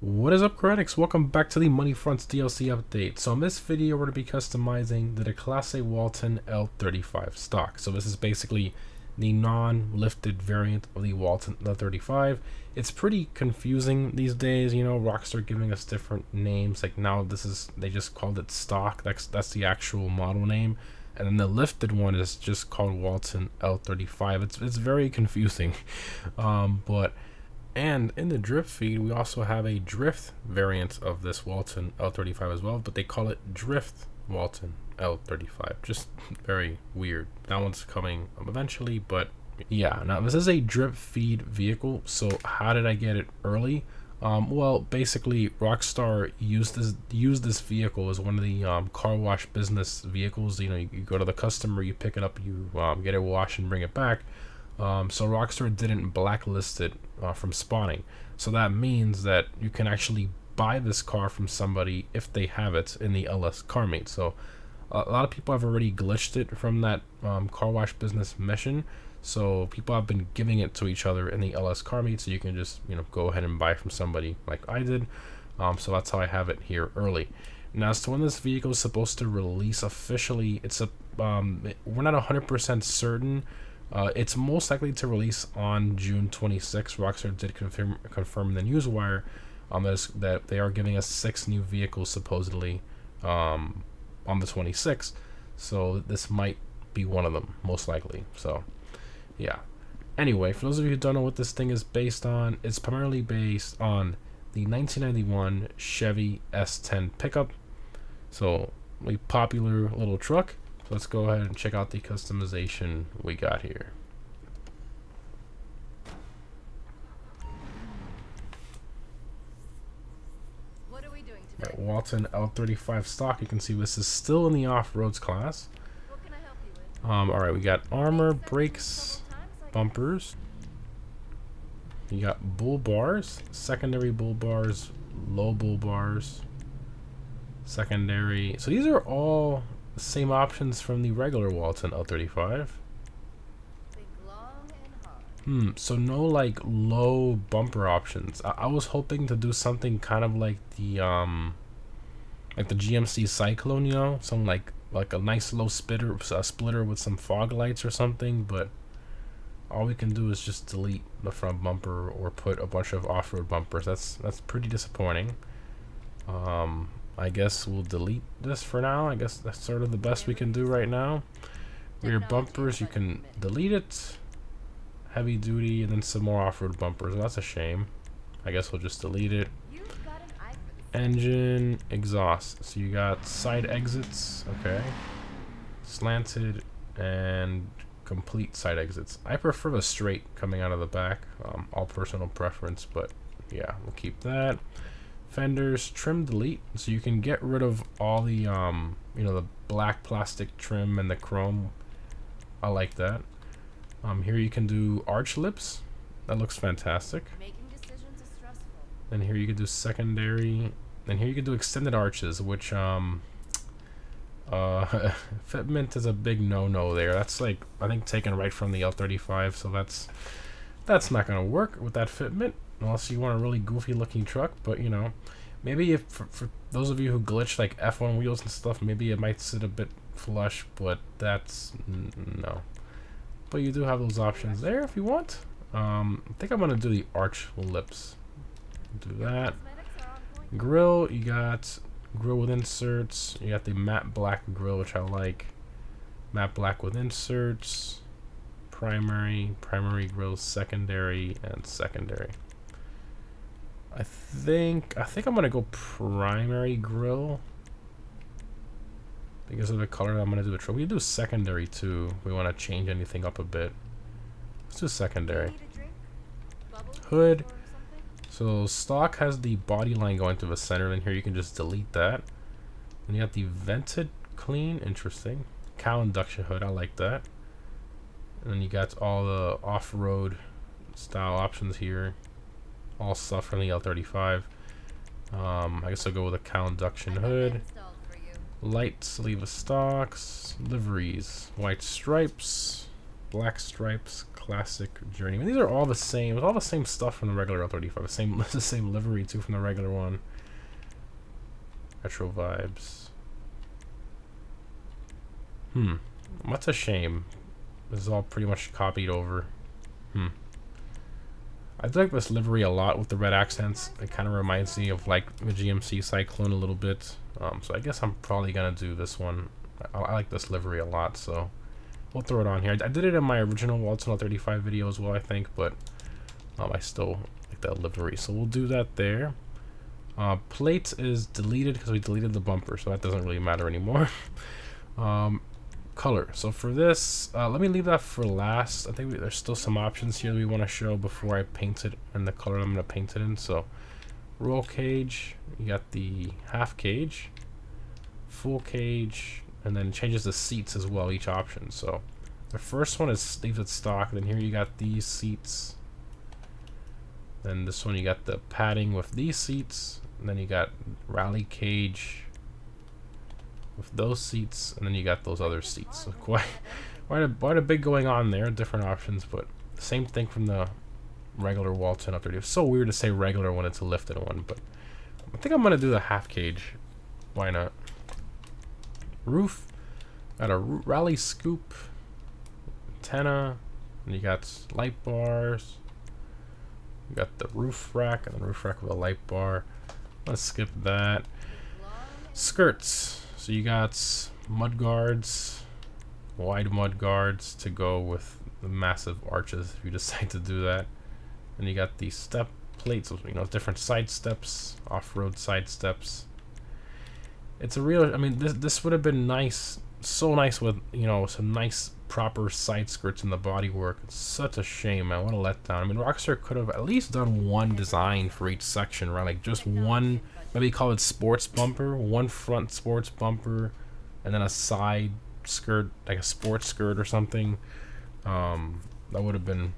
What is up, critics? Welcome back to the Money Fronts DLC update. So in this video, we're going to be customizing the Declasse Walton L35 stock. So this is basically the non-lifted variant of the Walton L35. It's pretty confusing these days, you know, Rockstar giving us different names. Like now they just called it stock. That's the actual model name. And then the lifted one is just called Walton L35. It's very confusing. And in the drift feed, we also have a drift variant of this Walton L35 as well, but they call it Drift Walton L35. Just very weird. That one's coming eventually, but yeah. Now, this is a drift feed vehicle, so how did I get it early? Well, basically, Rockstar used this vehicle as one of the car wash business vehicles. You know, you go to the customer, you pick it up, you get it washed and bring it back. So Rockstar didn't blacklist it from spawning. So that means that you can actually buy this car from somebody if they have it in the LS car meet. So a lot of people have already glitched it from that car wash business mission. So people have been giving it to each other in the LS car meet. So you can just, you know, go ahead and buy from somebody like I did. So that's how I have it here early. Now, as to when this vehicle is supposed to release officially, we're not 100% certain. It's most likely to release on June 26th. Rockstar did confirm in the newswire that they are giving us 6 new vehicles supposedly on the 26th. So this might be one of them, most likely. So, yeah. Anyway, for those of you who don't know what this thing is based on, it's primarily based on the 1991 Chevy S10 pickup. So, a popular little truck. Let's go ahead and check out the customization we got here. What are we doing today? Right, Walton L35 stock. You can see this is still in the off-roads class. What can I help you with? Alright, we got armor, brakes, bumpers. You got bull bars, secondary bull bars, low bull bars, secondary. So these are all the same options from the regular Walton L35. Think long and hard. So no like low bumper options. I was hoping to do something kind of like the GMC Cyclone, you know, some like a nice low splitter with some fog lights or something, but all we can do is just delete the front bumper or put a bunch of off-road bumpers. That's pretty disappointing. I guess we'll delete this for now. I guess that's sort of the best we can do right now. Rear bumpers, you can delete it. Heavy duty, and then some more off-road bumpers. That's a shame. I guess we'll just delete it. You've got an eye for this. Engine, exhaust. So you got side exits, okay. Slanted and complete side exits. I prefer the straight coming out of the back. All personal preference, but yeah, we'll keep that. Fenders, trim, delete, so you can get rid of all the you know, the black plastic trim and the chrome. I like that. Here you can do arch lips. That looks fantastic. Making decisions is stressful. Then here you can do secondary. Then here you can do extended arches, which fitment is a big no-no there. That's like, I think, taken right from the L35, so that's not gonna work with that fitment. Unless you want a really goofy looking truck, but you know, maybe if for those of you who glitch like F1 wheels and stuff, maybe it might sit a bit flush, but that's no. But you do have those options there if you want. I think I'm gonna do the arch lips. Do that. Cosmetics are on point. Grill, you got grill with inserts. You got the matte black grill, which I like. Matte black with inserts. Primary grill, secondary, and secondary. I think I'm gonna go primary grill because of the color I'm gonna do the trim. We can do secondary too. We want to change anything up a bit. Let's do secondary. Need a drink? Bubbles? Hood. Or something? So stock has the body line going to the center, and here you can just delete that. And you got the vented clean, interesting. Cow induction hood, I like that. And then you got all the off-road style options here. All stuff from the L35. I guess I'll go with a cow induction hood. Installed for you. Light sleeve of stocks. Liveries. White stripes. Black stripes. Classic Journeyman. These are all the same. It's all the same stuff from the regular L35. The same livery too from the regular one. Retro vibes. That's a shame. This is all pretty much copied over. I like this livery a lot with the red accents. It kind of reminds me of like the GMC Cyclone a little bit. So I guess I'm probably gonna do this one. I like this livery a lot, so we'll throw it on here. I did it in my original Walton L35 video as well, I think, but I still like that livery, so we'll do that there. Plate is deleted because we deleted the bumper, so that doesn't really matter anymore. Color. So for this, let me leave that for last. I think there's still some options here we want to show before I paint it in the color I'm going to paint it in. So roll cage, you got the half cage, full cage, and then it changes the seats as well, each option. So the first one is leaves it stock, then here you got these seats. Then this one you got the padding with these seats, and then you got rally cage with those seats, and then you got those other seats. So quite a bit going on there, different options, but same thing from the regular Walton L35. It's so weird to say regular when it's a lifted one, but I think I'm gonna do the half cage. Why not? Roof, got a rally scoop, antenna, and you got light bars. You got the roof rack, and the roof rack with a light bar. Let's skip that. Skirts. So you got mud guards, wide mud guards to go with the massive arches if you decide to do that. And you got the step plates, you know, different side steps, off-road side steps. It's a real, I mean, this would have been nice, so nice with, you know, some nice proper side skirts in the bodywork. It's such a shame, man. What a letdown. I mean, Rockstar could have at least done one design for each section, right? Like just one, maybe call it sports bumper, one front sports bumper, and then a side skirt, like a sports skirt or something. That would have been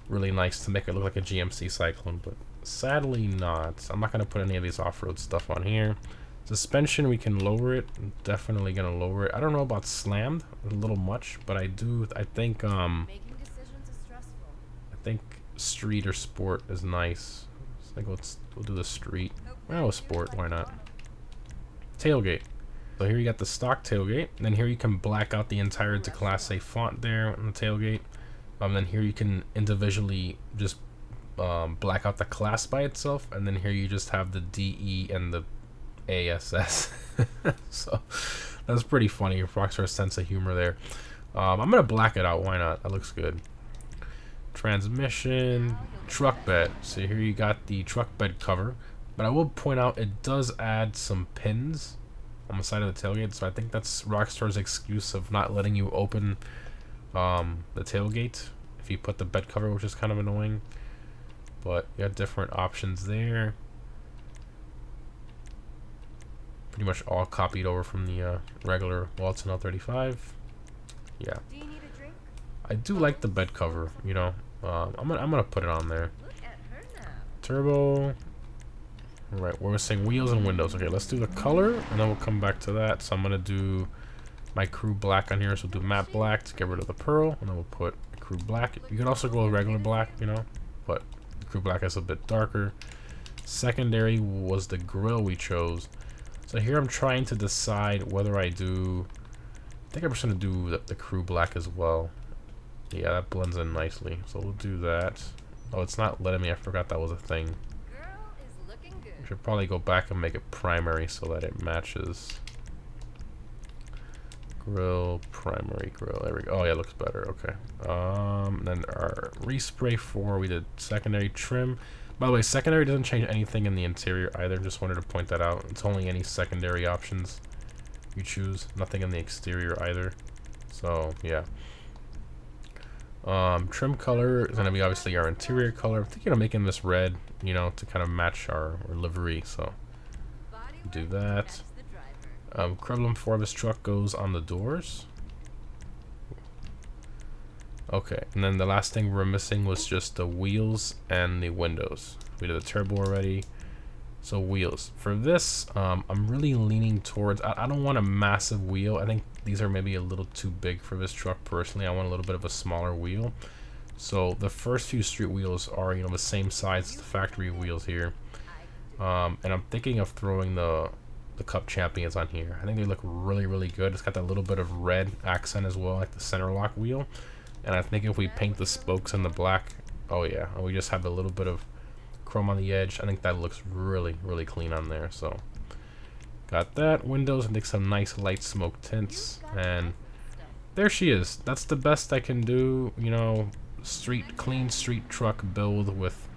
really nice to make it look like a GMC Cyclone, but sadly not. I'm not going to put any of these off-road stuff on here. Suspension, we can lower it. I'm definitely gonna lower it. I don't know about slammed, a little much, but I think Making decisions is stressful. I think street or sport is nice. So I think we'll do the street. Oh, sport, why not? Tailgate. So here you got the stock tailgate, and then here you can black out the entire Declasse font there on the tailgate. Then here you can individually just black out the class by itself, and then here you just have the DE and the ASS. So that's pretty funny. Rockstar's sense of humor there. I'm gonna black it out. Why not? That looks good. Transmission, truck bed. So here you got the truck bed cover, but I will point out it does add some pins on the side of the tailgate. So I think that's Rockstar's excuse of not letting you open the tailgate if you put the bed cover, which is kind of annoying. But you got different options there. Pretty much all copied over from the regular Walton L35. Yeah, Do you need a drink? I do like the bed cover. You know, I'm gonna put it on there. Look at her now. Turbo. Right, we're saying wheels and windows. Okay, let's do the color, and then we'll come back to that. So I'm gonna do my crew black on here. So we'll do matte black to get rid of the pearl, and then we'll put crew black. You could also go with regular black, you know, but crew black is a bit darker. Secondary was the grill we chose. So here I'm trying to decide whether I do, I think I'm just going to do the crew black as well. Yeah, that blends in nicely. So we'll do that. Oh, it's not letting me. I forgot that was a thing. Girl is looking good. I should probably go back and make it primary so that it matches. Grill, primary grill. There we go. Oh, yeah, it looks better. Okay. Then our respray 4, we did secondary trim. By the way, secondary doesn't change anything in the interior either. Just wanted to point that out. It's only any secondary options you choose. Nothing in the exterior either. So, yeah. Trim color is going to be obviously our interior color. I'm thinking of making this red, you know, to kind of match our livery. So, do that. Crumblum 4 of his truck goes on the doors. Okay, and then the last thing we're missing was just the wheels and the windows. We did the turbo already. So wheels. For this, I'm really leaning towards, I don't want a massive wheel. I think these are maybe a little too big for this truck personally. I want a little bit of a smaller wheel. So the first few street wheels are, you know, the same size as the factory wheels here. And I'm thinking of throwing the Cup Champions on here. I think they look really, really good. It's got that little bit of red accent as well, like the center lock wheel. And I think if we paint the spokes in the black, oh yeah, and we just have a little bit of chrome on the edge, I think that looks really, really clean on there. So got that. Windows, I think some nice light smoke tints, and there she is. That's the best I can do, you know, clean street truck build with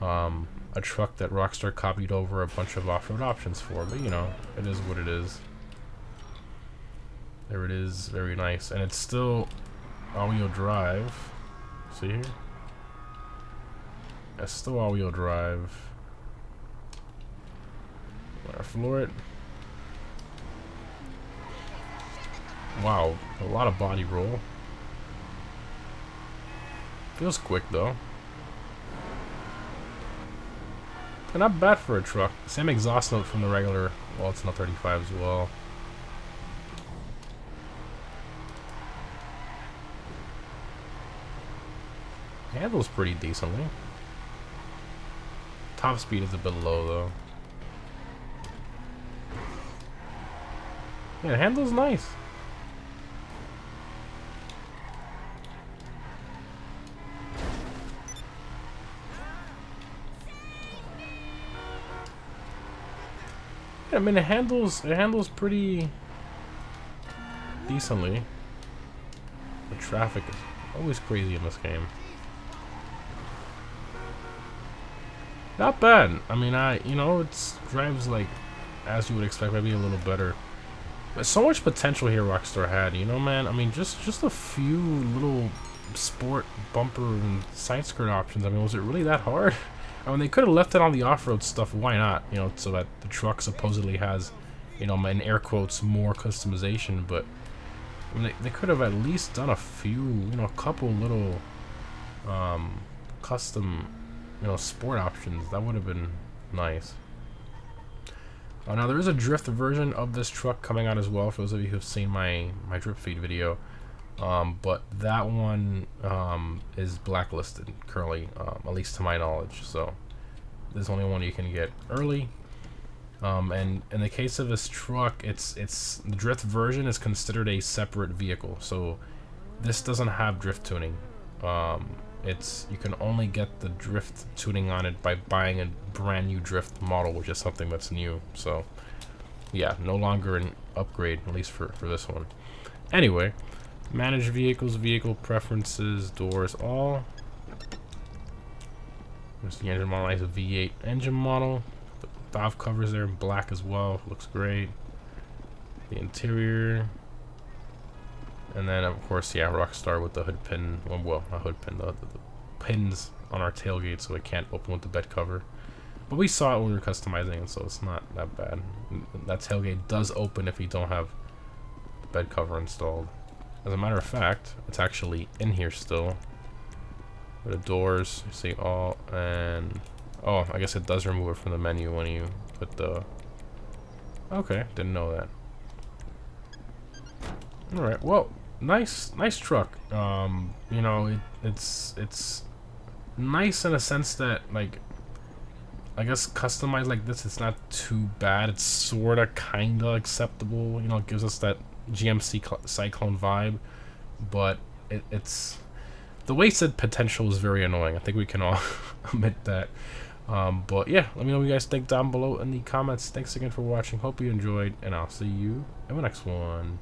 a truck that Rockstar copied over a bunch of off-road options for, but you know, it is what it is. There it is, very nice, and it's still all-wheel drive. See here? It's still all-wheel drive. I'm gonna floor it. Wow, a lot of body roll. Feels quick though. And not bad for a truck. Same exhaust note from the regular Walton L35 as well. Handles pretty decently. Top speed is a bit low though. Yeah, handles nice. I mean, it handles pretty decently. The traffic is always crazy in this game. Not bad. I mean, you know, it's drives like as you would expect, maybe a little better. But so much potential here Rockstar had, you know, man. I mean, just a few little sport bumper and side skirt options. I mean, was it really that hard? I mean, they could have left it on the off-road stuff. Why not? You know, so that the truck supposedly has, you know, in air quotes, more customization. But I mean, they could have at least done a few, you know, a couple little custom, you know, sport options. That would have been nice. Now there is a drift version of this truck coming out as well, for those of you who have seen my drip feed video. But that one is blacklisted currently, at least to my knowledge. So there's only one you can get early. And in the case of this truck, it's the drift version is considered a separate vehicle. So this doesn't have drift tuning. You can only get the drift tuning on it by buying a brand new drift model, which is something that's new. So yeah, no longer an upgrade, at least for this one. Anyway. Manage vehicles, vehicle preferences, doors, all. There's the engine model, nice V8 engine model. The valve covers there in black as well, looks great. The interior. And then, of course, yeah, Rockstar with the hood pin, well, not hood pin, the pins on our tailgate so it can't open with the bed cover. But we saw it when we were customizing it, so it's not that bad. That tailgate does open if you don't have the bed cover installed. As a matter of fact, it's actually in here still. The doors, you see all, and oh, I guess it does remove it from the menu when you put the. Okay, didn't know that. All right, well, nice truck. You know, it's nice in a sense that, like, I guess customized like this, it's not too bad. It's sorta, kinda acceptable. You know, it gives us that GMC Cyclone vibe, but it's the wasted potential is very annoying. I think we can all admit that. But yeah, let me know what you guys think down below in the comments. Thanks again for watching. Hope you enjoyed, and I'll see you in the next one.